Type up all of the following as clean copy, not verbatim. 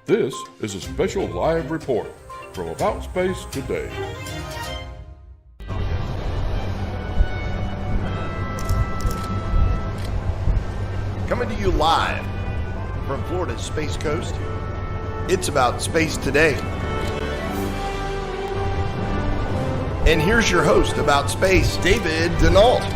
This is a special live report from About Space Today. Coming to you live from Florida's Space Coast, it's About Space Today. And here's your host about space, David Denault.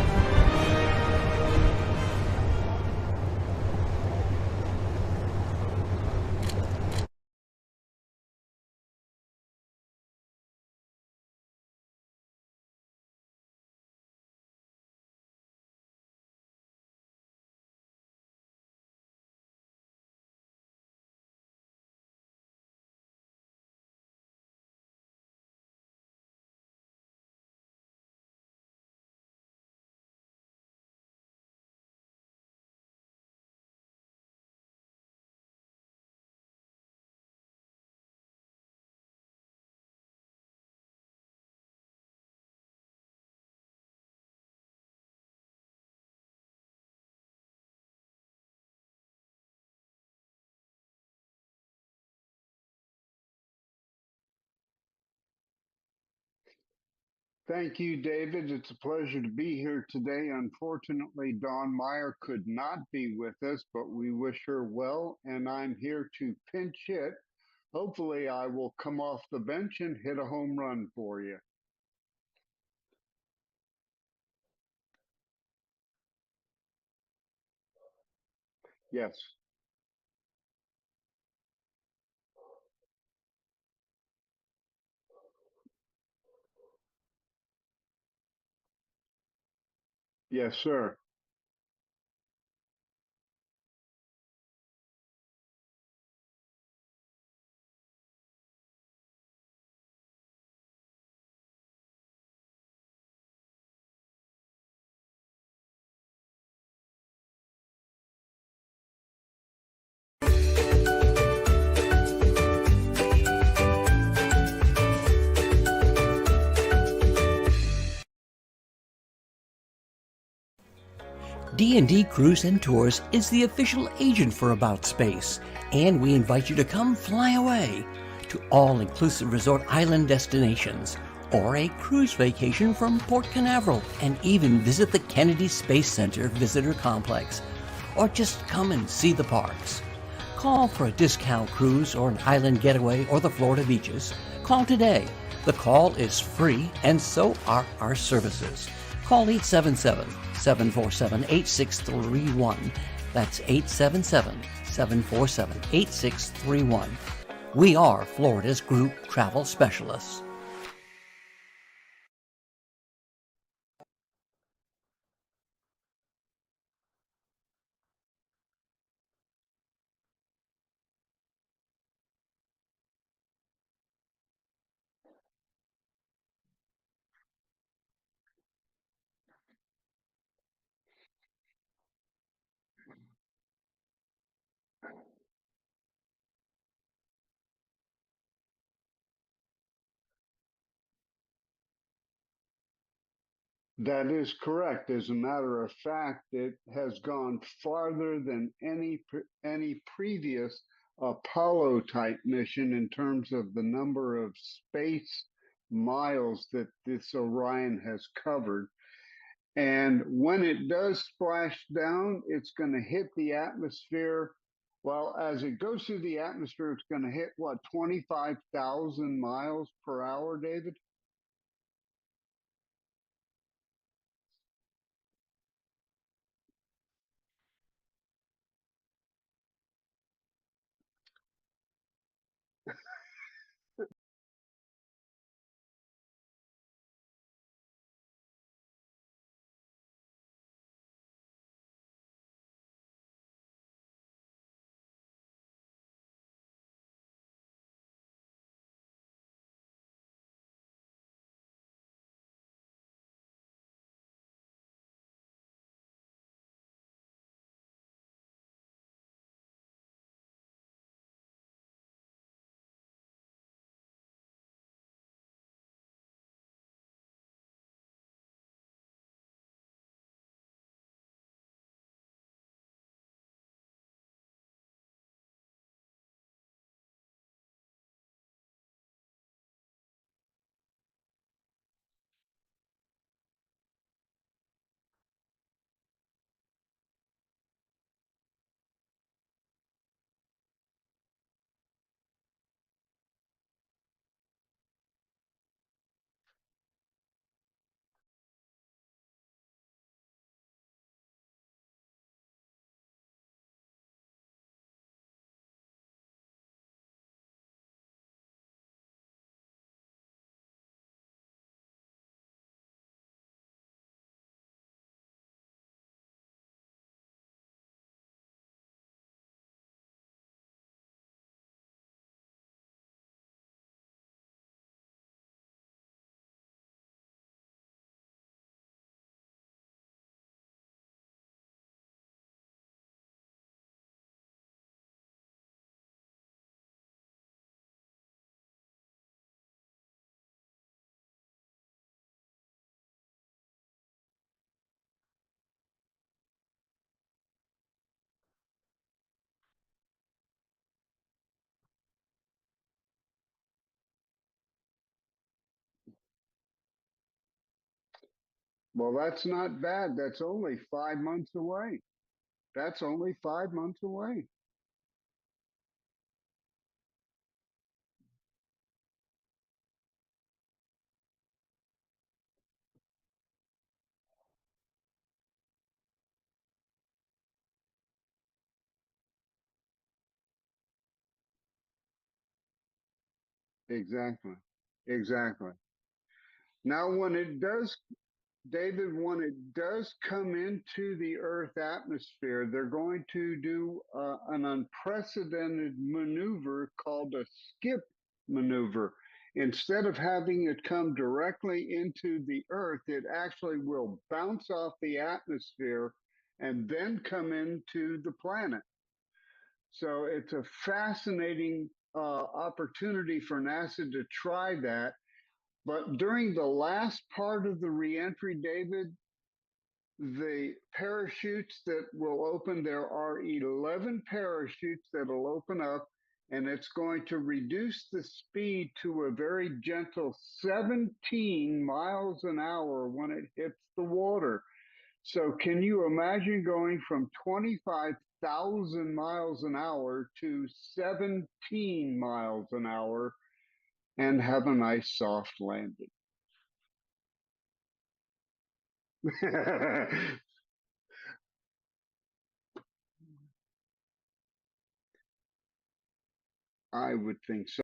Thank you, David. It's a pleasure to be here today. Unfortunately, Dawn Meyer could not be with us, but we wish her well, and I'm here to pinch hit. Hopefully, I will come off the bench and hit a home run for you. Yes. Yes, sir. D&D Cruise and Tours is the official agent for About Space, and we invite you to come fly away to all-inclusive resort island destinations, or a cruise vacation from Port Canaveral, and even visit the Kennedy Space Center Visitor Complex, or just come and see the parks. Call for a discount cruise or an island getaway or the Florida beaches. Call today. The call is free, and so are our services. Call 877-747-8631. That's 877-747-8631. We are Florida's group travel specialists. That is correct. As a matter of fact, it has gone farther than any previous Apollo type mission in terms of the number of space miles that this Orion has covered. And when it does splash down, it's going to hit the atmosphere. Well, as it goes through the atmosphere, it's going to hit what, 25,000 miles per hour, David? Well, that's not bad. That's only 5 months away. That's only 5 months away. Exactly. Exactly. Now, when it does, David, when it does come into the Earth atmosphere, they're going to do an unprecedented maneuver called a skip maneuver. Instead of having it come directly into the Earth, it actually will bounce off the atmosphere and then come into the planet. So it's a fascinating opportunity for NASA to try that. But during the last part of the reentry, David, the parachutes that will open, there are 11 parachutes that will open up, and it's going to reduce the speed to a very gentle 17 miles an hour when it hits the water. So can you imagine going from 25,000 miles an hour to 17 miles an hour and have a nice soft landing? I would think so.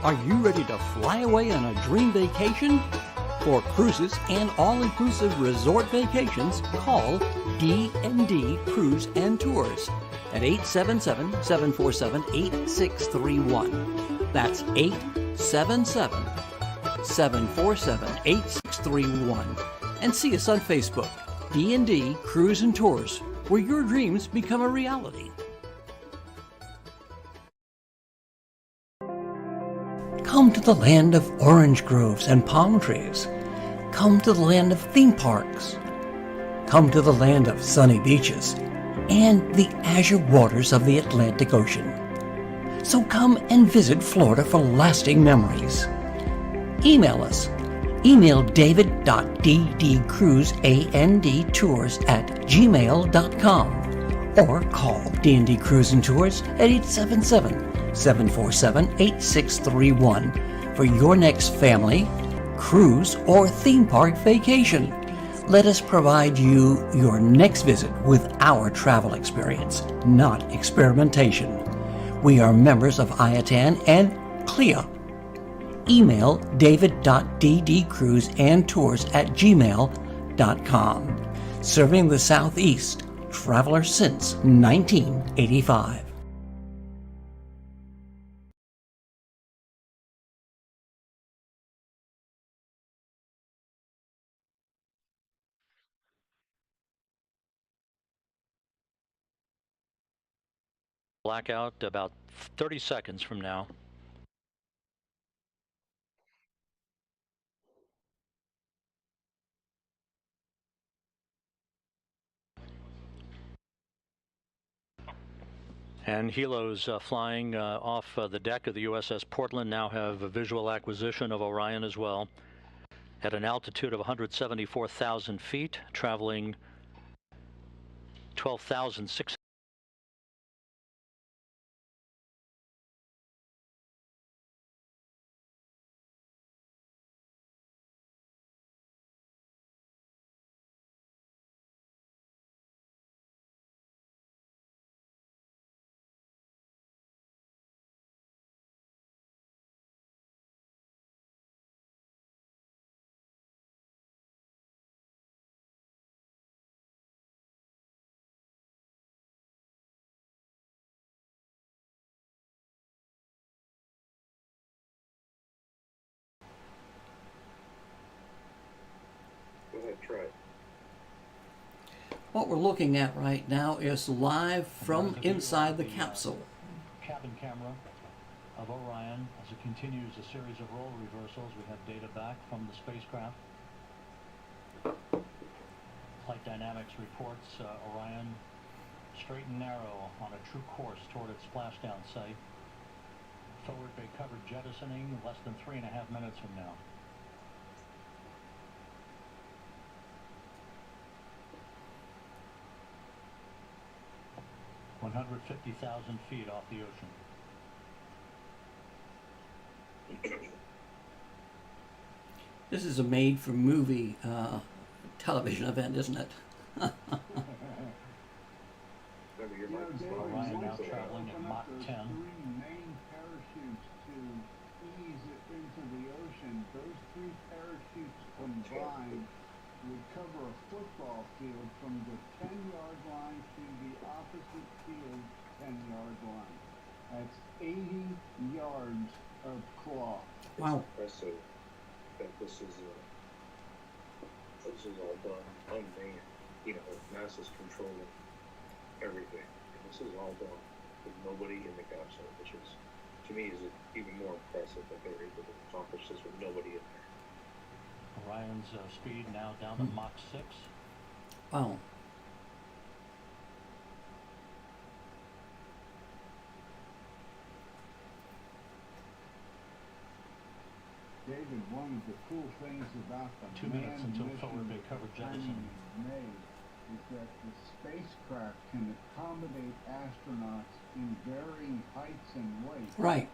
Are you ready to fly away on a dream vacation? For cruises and all-inclusive resort vacations, call D&D Cruise and Tours. at 877-747-8631. That's 877-747-8631. And see us on Facebook, D&D Cruise and Tours, where your dreams become a reality. Come to the land of orange groves and palm trees. Come to the land of theme parks. Come to the land of sunny beaches and the azure waters of the Atlantic Ocean. So come and visit Florida for lasting memories. Email us. Email david.ddcruiseandtours@gmail.com or call D&D Cruise and Tours at 877-747-8631 for your next family, cruise, or theme park vacation. Let us provide you your next visit with our travel experience, not experimentation. We are members of IATAN and CLIA. Email david.ddcruiseandtours@gmail.com. Serving the Southeast, traveler since 1985. Blackout about 30 seconds from now. And helos flying off the deck of the USS Portland now have a visual acquisition of Orion as well. At an altitude of 174,000 feet, traveling 12,600. What we're looking at right now is live from inside the capsule. Cabin camera of Orion as it continues a series of role reversals. We have data back from the spacecraft. Flight dynamics reports Orion straight and narrow on a true course toward its splashdown site. Forward bay covered jettisoning less than 3.5 minutes from now. $150,000 feet off the ocean. This is a made-for-movie television event, isn't it? Orion now traveling at Mach 10. Three main parachutes to ease it into the ocean. Those three parachutes combined would cover a football field from the 10-yard line to the opposite field 10-yard line. That's 80 yards of cloth. Wow. It's impressive that this is all done unmanned. You know, NASA's controlling everything. And this is all done with nobody in the capsule, which is, to me, is even more impressive that they were able to accomplish this with nobody in there. Orion's speed now down to Mach 6. Wow. David, one of the cool things about the 2 minutes until mission forward bay covered jettison. made is that the spacecraft can accommodate astronauts in varying heights and weights. Right.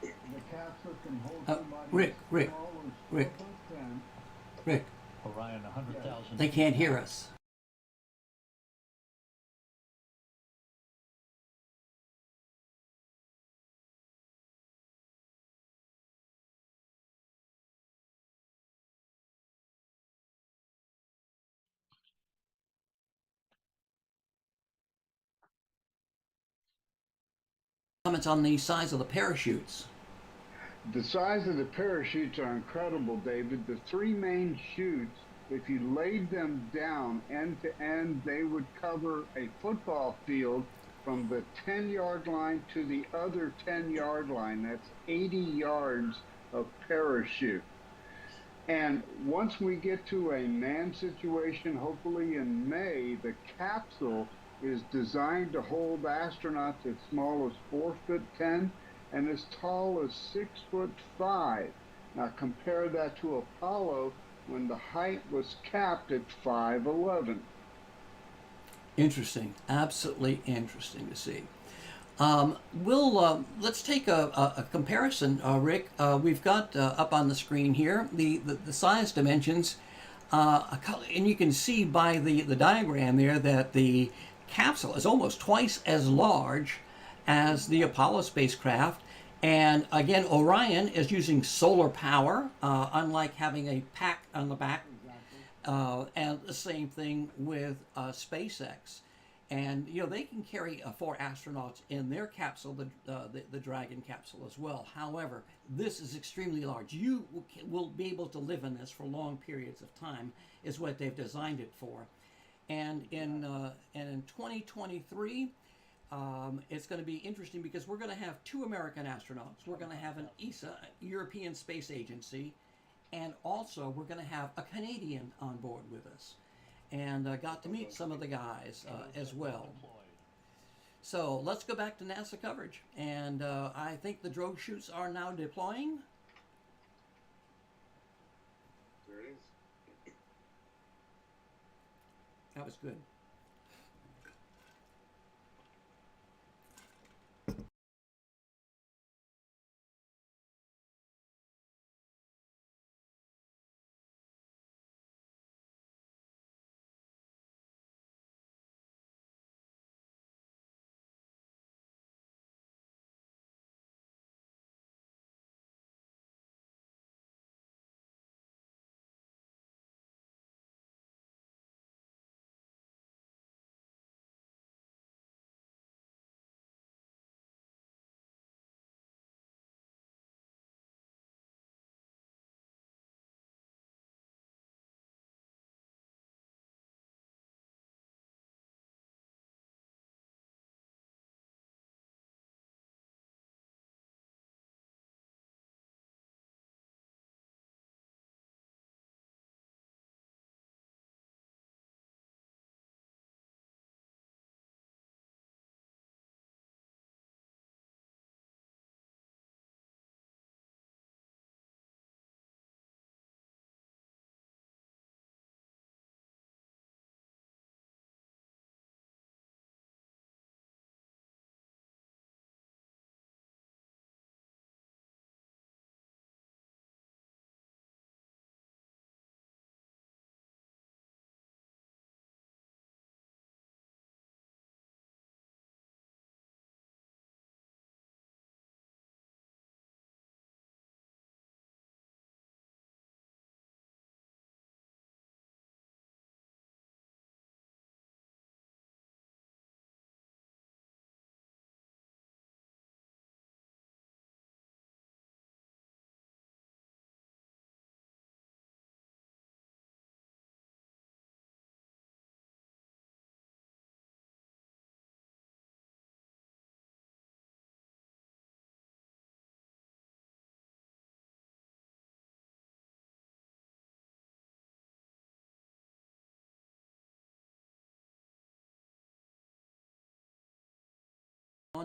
The capsule can hold somebody Rick, as small as 4 Rick. foot 10. Rick, Orion 100,000. they can't hear us. Comments on the size of the parachutes. The size of the parachutes are incredible, David. The three main chutes, if you laid them down end to end, they would cover a football field from the 10-yard line to the other 10-yard line. That's 80 yards of parachute. And once we get to a manned situation, hopefully in May, the capsule is designed to hold astronauts as small as 4'10" and as tall as 6'5". Now compare that to Apollo when the height was capped at 5'11". Interesting, absolutely interesting to see. Let's take a comparison, Rick. We've got up on the screen here the size dimensions, and you can see by the diagram there that the capsule is almost twice as large as the Apollo spacecraft. And again, Orion is using solar power, unlike having a pack on the back. And the same thing with SpaceX. And, you know, they can carry 4 astronauts in their capsule, the Dragon capsule as well. However, this is extremely large. You will be able to live in this for long periods of time, is what they've designed it for. And in 2023, it's going to be interesting because we're going to have 2 American astronauts. We're going to have an ESA, European Space Agency, and also we're going to have a Canadian on board with us. And got to meet some of the guys as well. So let's go back to NASA coverage. And I think the drogue chutes are now deploying. There it is. That was good.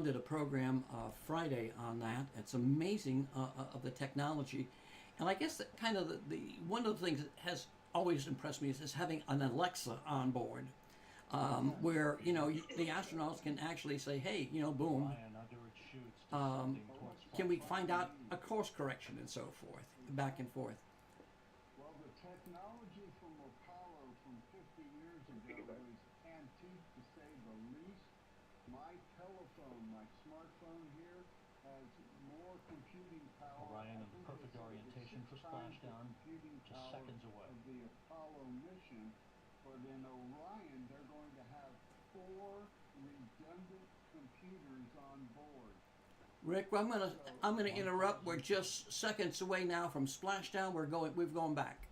Did a program Friday on that. It's amazing of the technology, and I guess that kind of the one of the things that has always impressed me is having an Alexa on board, where you know the astronauts can actually say, "Hey, you know, boom, can we find out a course correction and so forth, back and forth." Well, the technology from Apollo from 50 years ago was antique to say the least. My telephone, my smartphone here, has more computing power. Orion in the perfect orientation for splashdown, just seconds away. Of the Apollo mission, but in Orion, they're going to have 4 redundant computers on board. Rick, I'm gonna interrupt. We're just seconds away now from splashdown. We've gone back.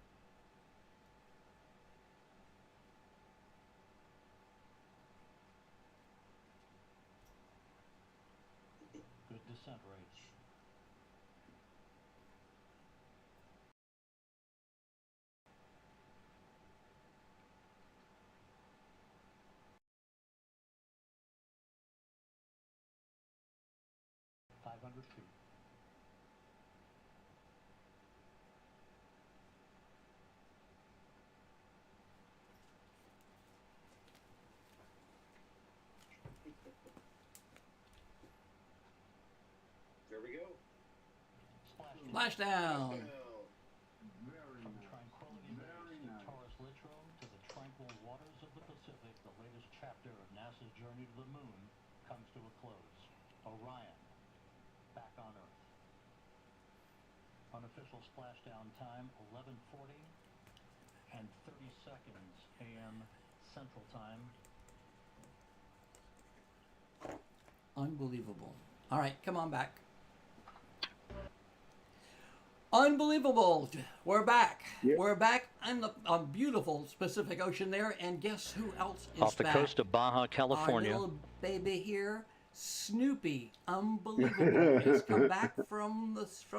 Good descent rates. $500 feet. There we go. Splashdown. Very From nice. tranquility Very base in nice. Taurus Littrow to the tranquil waters of the Pacific, the latest chapter of NASA's journey to the moon comes to a close. Orion, back on Earth. Unofficial splashdown time, 11:40 and 30 seconds a.m. Central Time. Unbelievable. All right, come on back. Unbelievable. We're back. Yeah. We're back in the beautiful Pacific Ocean there. And guess who else is Off the back? coast of Baja, California. Our little baby here, Snoopy. Unbelievable. Has come back from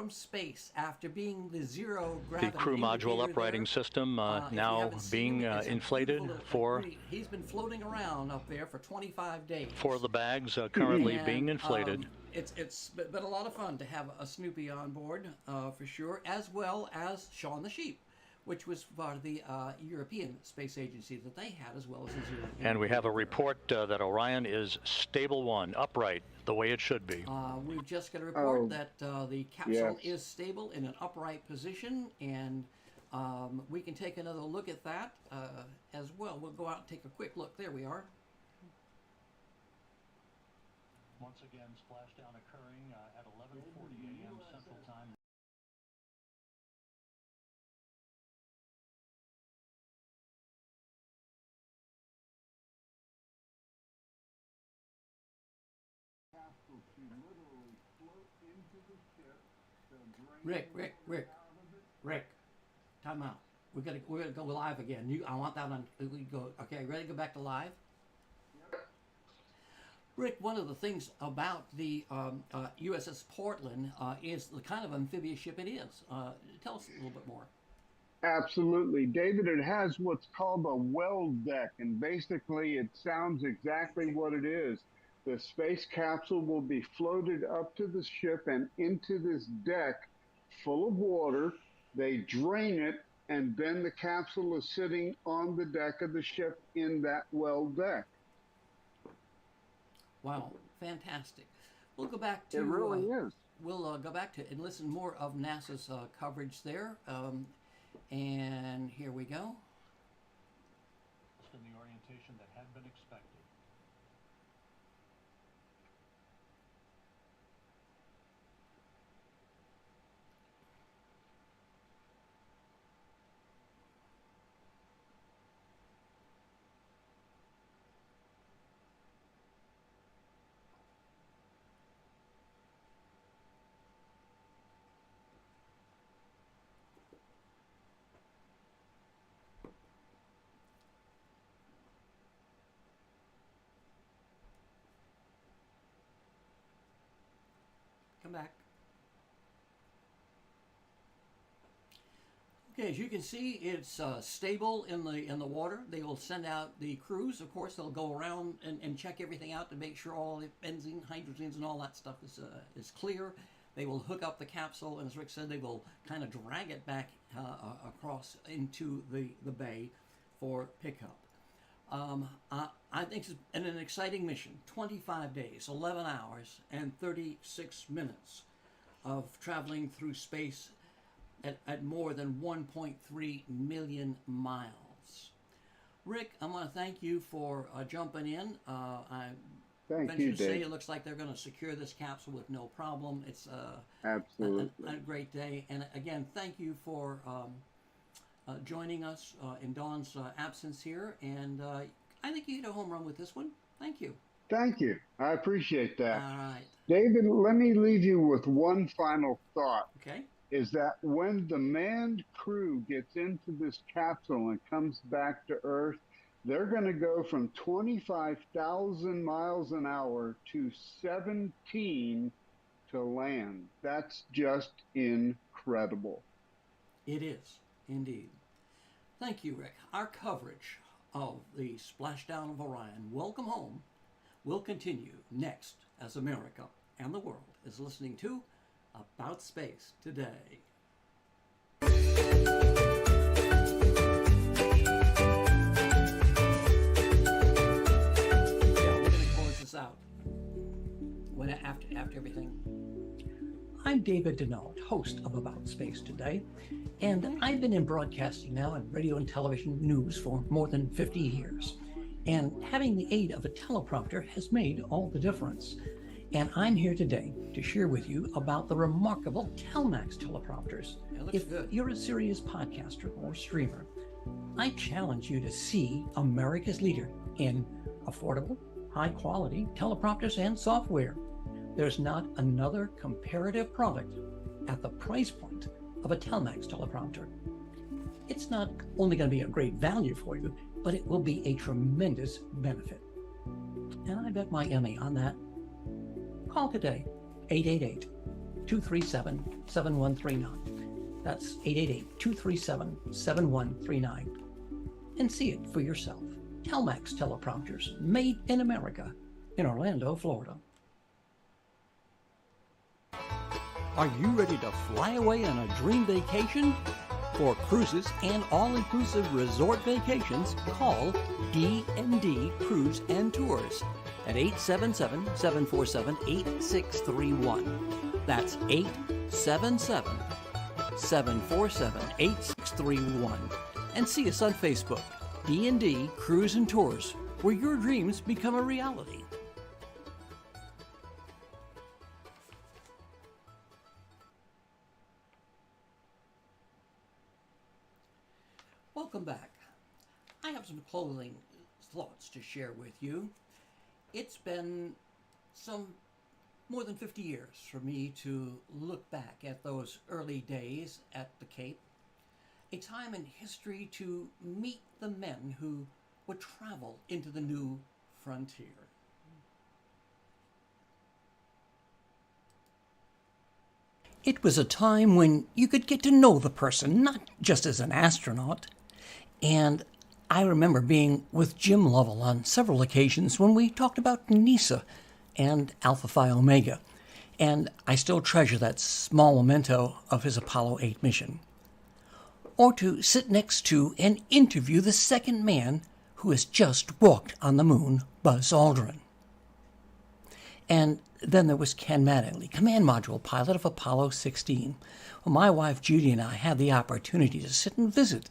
space after being the zero The gravity crew module indicator uprighting there. system If you now haven't seen being him, it's a inflated beautiful for little- he's been floating around up there for 25 days. the bags currently And, being inflated. It's been a lot of fun to have a Snoopy on board, for sure, as well as Shaun the Sheep, which was part of the European Space Agency that they had, as well as the Zero. And we have a report that Orion is stable one, upright, the way it should be. We've just got a report Oh, that the capsule yes. is stable in an upright position, and we can take another look at that as well. We'll go out and take a quick look. There we are. Once again, splashdown occurring at 11:40 a.m. Central Time. Capsule to literally float into the ship. They'll drain Rick, time out. We're gonna go live again. I want that on. We go. Okay, ready to go back to live? Rick, one of the things about the USS Portland is the kind of amphibious ship it is. Tell us a little bit more. Absolutely. David, it has what's called a well deck, and basically it sounds exactly what it is. The space capsule will be floated up to the ship and into this deck full of water. They drain it, and then the capsule is sitting on the deck of the ship in that well deck. Wow, fantastic. We'll go back to. It really is. We'll go back to and listen more of NASA's coverage there. And here we go. In the orientation that had been expected. Come back. Okay, as you can see, it's stable in the water. They will send out the crews. Of course, they'll go around and check everything out to make sure all the benzene, hydrogens, and all that stuff is clear. They will hook up the capsule, and as Rick said, they will kind of drag it back across into the bay for pickup. I think it's an exciting mission. 25 days, 11 hours, and 36 minutes of traveling through space at more than 1.3 million miles. Rick, I want to thank you for jumping in. I Thank venture you, to say Dave. it looks like they're going to secure this capsule with no problem. It's Absolutely. a great day. And again, thank you for joining us in Dawn's absence here. And I think you hit a home run with this one. Thank you. Thank you. I appreciate All that. right. David, let me leave you with one final thought, Okay. is that when the manned crew gets into this capsule and comes back to Earth, they're going to go from 25,000 miles an hour to 17 to land. That's just incredible. It is, indeed. Thank you, Rick. Our coverage of the Splashdown of Orion, Welcome Home, will continue next as America and the world is listening to About Space Today. Yeah, we're going to close this out after everything. I'm David Denault, host of About Space Today, and I've been in broadcasting now and radio and television news for more than 50 years. And having the aid of a teleprompter has made all the difference. And I'm here today to share with you about the remarkable Telmax teleprompters. If you're a serious podcaster or streamer, I challenge you to see America's leader in affordable, high-quality teleprompters and software. There's not another comparative product at the price point of a Telmax teleprompter. It's not only going to be a great value for you, but it will be a tremendous benefit. And I bet my Emmy on that. Call today, 888-237-7139. That's 888-237-7139. And see it for yourself. Telmax teleprompters, made in America, in Orlando, Florida. Are you ready to fly away on a dream vacation? For cruises and all-inclusive resort vacations, call D&D Cruise and Tours at 877-747-8631. That's 877-747-8631. And see us on Facebook, D&D Cruise and Tours, where your dreams become a reality. Welcome back. I have some closing thoughts to share with you. It's been some more than 50 years for me to look back at those early days at the Cape, a time in history to meet the men who would travel into the new frontier. It was a time when you could get to know the person, not just as an astronaut. And I remember being with Jim Lovell on several occasions when we talked about NASA and Alpha Phi Omega. And I still treasure that small memento of his Apollo 8 mission. Or to sit next to and interview the second man who has just walked on the moon, Buzz Aldrin. And then there was Ken Mattingly, command module pilot of Apollo 16. Well, my wife Judy and I had the opportunity to sit and visit,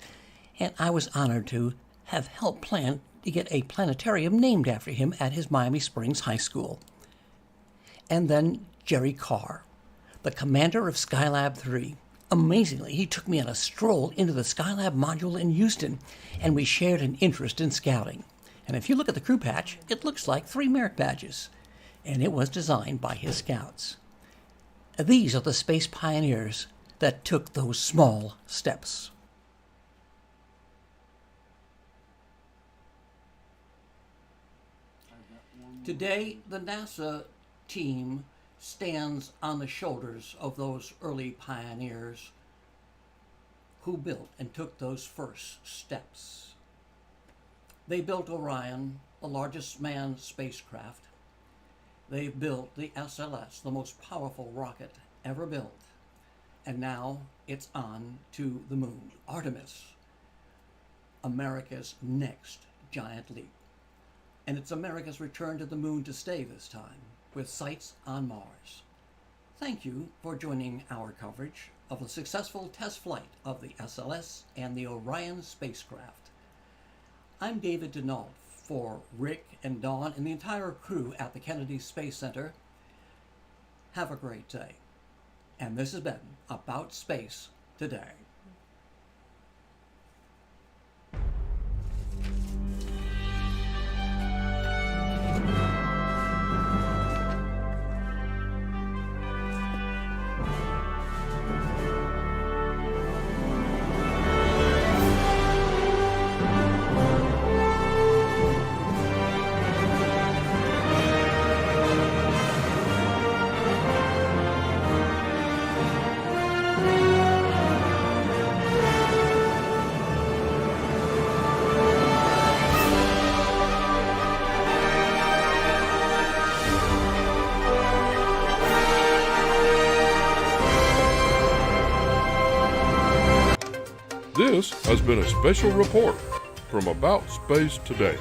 and I was honored to have helped plan to get a planetarium named after him at his Miami Springs High School. And then Jerry Carr, the commander of Skylab 3. Amazingly, he took me on a stroll into the Skylab module in Houston, and we shared an interest in scouting. And if you look at the crew patch, it looks like 3 merit badges, and it was designed by his scouts. These are the space pioneers that took those small steps. Today, the NASA team stands on the shoulders of those early pioneers who built and took those first steps. They built Orion, the largest manned spacecraft. They built the SLS, the most powerful rocket ever built. And now it's on to the moon. Artemis, America's next giant leap. And it's America's return to the moon to stay this time, with sights on Mars. Thank you for joining our coverage of the successful test flight of the SLS and the Orion spacecraft. I'm David Denault for Rick and Dawn and the entire crew at the Kennedy Space Center. Have a great day. And this has been About Space Today. This has been a special report from About Space Today.